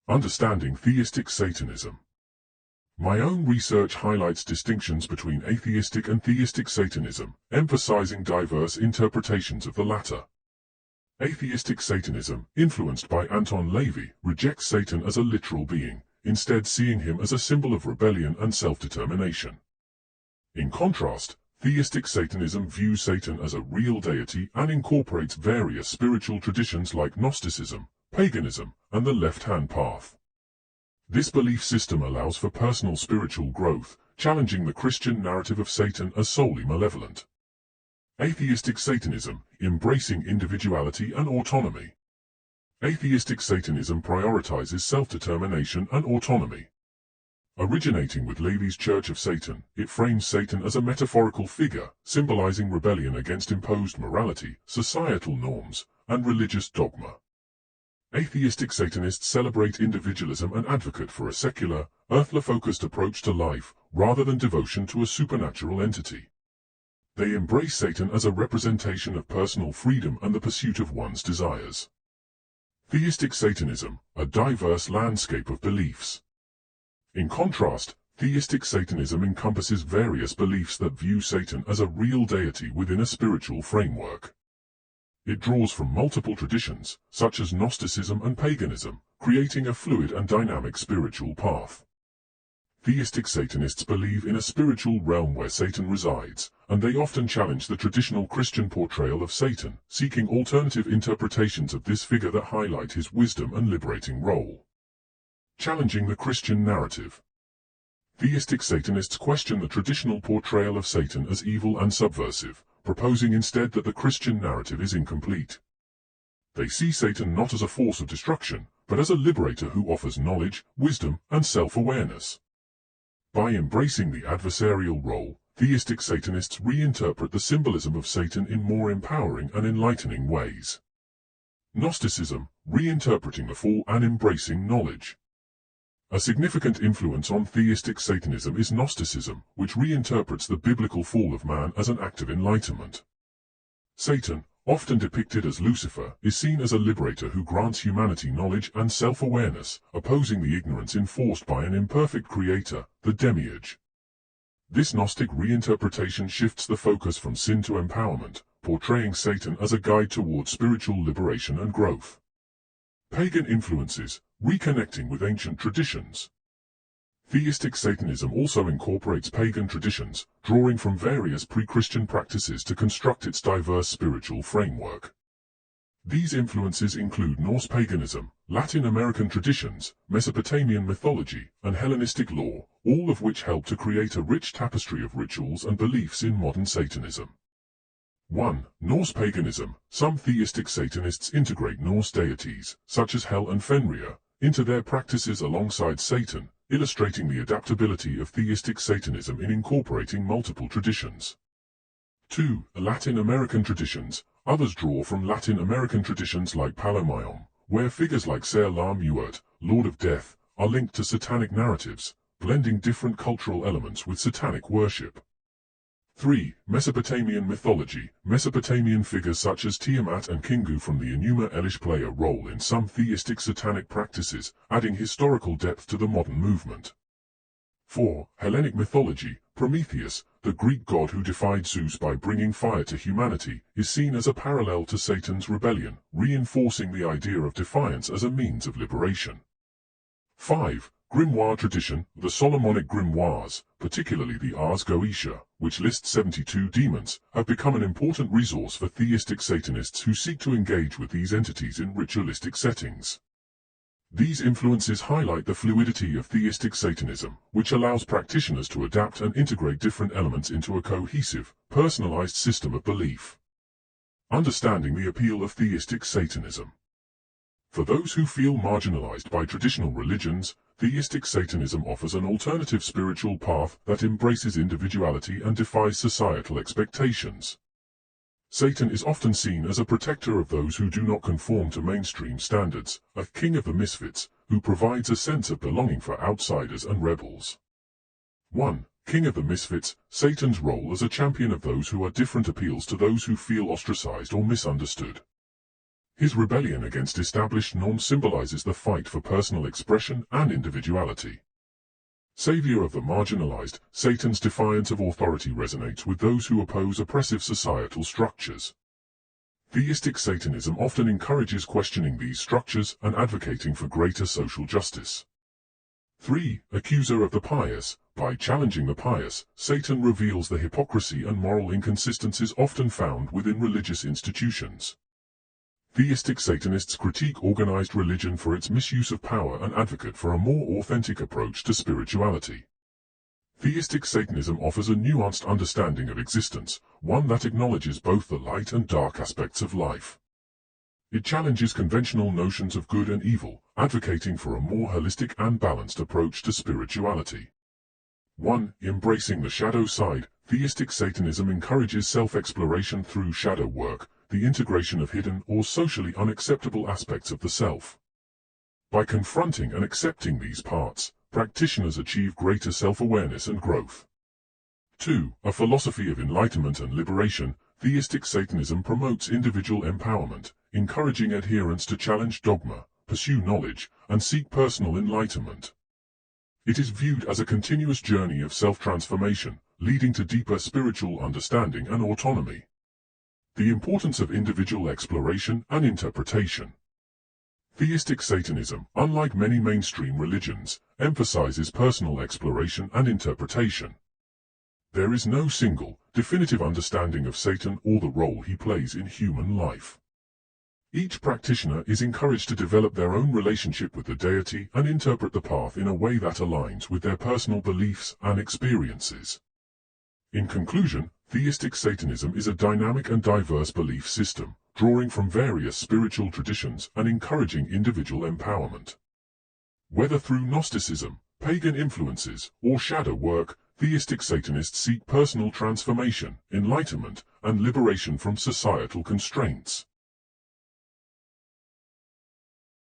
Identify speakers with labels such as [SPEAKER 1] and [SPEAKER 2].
[SPEAKER 1] Understanding Theistic Satanism. My own research highlights distinctions between atheistic and theistic Satanism, emphasizing diverse interpretations of the latter. Atheistic Satanism, influenced by Anton LaVey, rejects Satan as a literal being, instead seeing him as a symbol of rebellion and self-determination. In contrast, theistic Satanism views Satan as a real deity and incorporates various spiritual traditions like Gnosticism, Paganism, and the left-hand path. This belief system allows for personal spiritual growth, challenging the Christian narrative of Satan as solely malevolent. Atheistic Satanism, embracing individuality and autonomy. Atheistic Satanism prioritizes self-determination and autonomy. Originating with LaVey's Church of Satan, it frames Satan as a metaphorical figure, symbolizing rebellion against imposed morality, societal norms, and religious dogma. Atheistic Satanists celebrate individualism and advocate for a secular, earthly-focused approach to life, rather than devotion to a supernatural entity. They embrace Satan as a representation of personal freedom and the pursuit of one's desires. Theistic Satanism, a diverse landscape of beliefs. In contrast, theistic Satanism encompasses various beliefs that view Satan as a real deity within a spiritual framework. It draws from multiple traditions, such as Gnosticism and Paganism, creating a fluid and dynamic spiritual path. Theistic Satanists believe in a spiritual realm where Satan resides, and they often challenge the traditional Christian portrayal of Satan, seeking alternative interpretations of this figure that highlight his wisdom and liberating role. Challenging the Christian narrative. Theistic Satanists question the traditional portrayal of Satan as evil and subversive, proposing instead that the Christian narrative is incomplete. They see Satan not as a force of destruction, but as a liberator who offers knowledge, wisdom, and self-awareness. By embracing the adversarial role, theistic Satanists reinterpret the symbolism of Satan in more empowering and enlightening ways. Gnosticism, reinterpreting the fall and embracing knowledge. A significant influence on theistic Satanism is Gnosticism, which reinterprets the biblical fall of man as an act of enlightenment. Satan, often depicted as Lucifer, is seen as a liberator who grants humanity knowledge and self-awareness, opposing the ignorance enforced by an imperfect creator, the demiurge. This Gnostic reinterpretation shifts the focus from sin to empowerment, portraying Satan as a guide toward spiritual liberation and growth. Pagan influences, reconnecting with ancient traditions. Theistic Satanism also incorporates pagan traditions, drawing from various pre-Christian practices to construct its diverse spiritual framework. These influences include Norse paganism, Latin American traditions, Mesopotamian mythology, and Hellenistic law, all of which help to create a rich tapestry of rituals and beliefs in modern Satanism. 1. Norse paganism. Some theistic Satanists integrate Norse deities, such as Hel and Fenrir, into their practices alongside Satan, illustrating the adaptability of theistic Satanism in incorporating multiple traditions. 2. Latin American traditions. Others draw from Latin American traditions like Palomayom, where figures like Ser La Muerte, Lord of Death, are linked to satanic narratives, blending different cultural elements with satanic worship. 3. Mesopotamian mythology. Mesopotamian figures such as Tiamat and Kingu from the Enuma Elish play a role in some theistic satanic practices, adding historical depth to the modern movement. 4. Hellenic mythology. Prometheus, the Greek god who defied Zeus by bringing fire to humanity, is seen as a parallel to Satan's rebellion, reinforcing the idea of defiance as a means of liberation. 5. Grimoire tradition. The Solomonic grimoires, particularly the Ars Goetia, which lists 72 demons, have become an important resource for theistic Satanists who seek to engage with these entities in ritualistic settings. These influences highlight the fluidity of theistic Satanism, which allows practitioners to adapt and integrate different elements into a cohesive, personalized system of belief. Understanding the appeal of theistic Satanism. For those who feel marginalized by traditional religions, theistic Satanism offers an alternative spiritual path that embraces individuality and defies societal expectations. Satan is often seen as a protector of those who do not conform to mainstream standards, a king of the misfits, who provides a sense of belonging for outsiders and rebels. 1. King of the misfits. Satan's role as a champion of those who are different appeals to those who feel ostracized or misunderstood. His rebellion against established norms symbolizes the fight for personal expression and individuality. Savior of the marginalized, Satan's defiance of authority resonates with those who oppose oppressive societal structures. Theistic Satanism often encourages questioning these structures and advocating for greater social justice. 3. Accuser of the pious. By challenging the pious, Satan reveals the hypocrisy and moral inconsistencies often found within religious institutions. Theistic Satanists critique organized religion for its misuse of power and advocate for a more authentic approach to spirituality. Theistic Satanism offers a nuanced understanding of existence, one that acknowledges both the light and dark aspects of life. It challenges conventional notions of good and evil, advocating for a more holistic and balanced approach to spirituality. 1. Embracing the shadow side. Theistic Satanism encourages self-exploration through shadow work, the integration of hidden or socially unacceptable aspects of the self. By confronting and accepting these parts, practitioners achieve greater self-awareness and growth. 2. A philosophy of enlightenment and liberation. Theistic Satanism promotes individual empowerment, encouraging adherents to challenge dogma, pursue knowledge, and seek personal enlightenment. It is viewed as a continuous journey of self-transformation, leading to deeper spiritual understanding and autonomy. The importance of individual exploration and interpretation. Theistic Satanism, unlike many mainstream religions, emphasizes personal exploration and interpretation. There is no single, definitive understanding of Satan or the role he plays in human life. Each practitioner is encouraged to develop their own relationship with the deity and interpret the path in a way that aligns with their personal beliefs and experiences. In conclusion, Theistic Satanism is a dynamic and diverse belief system, drawing from various spiritual traditions and encouraging individual empowerment. Whether through Gnosticism, pagan influences, or shadow work, Theistic Satanists seek personal transformation, enlightenment, and liberation from societal constraints.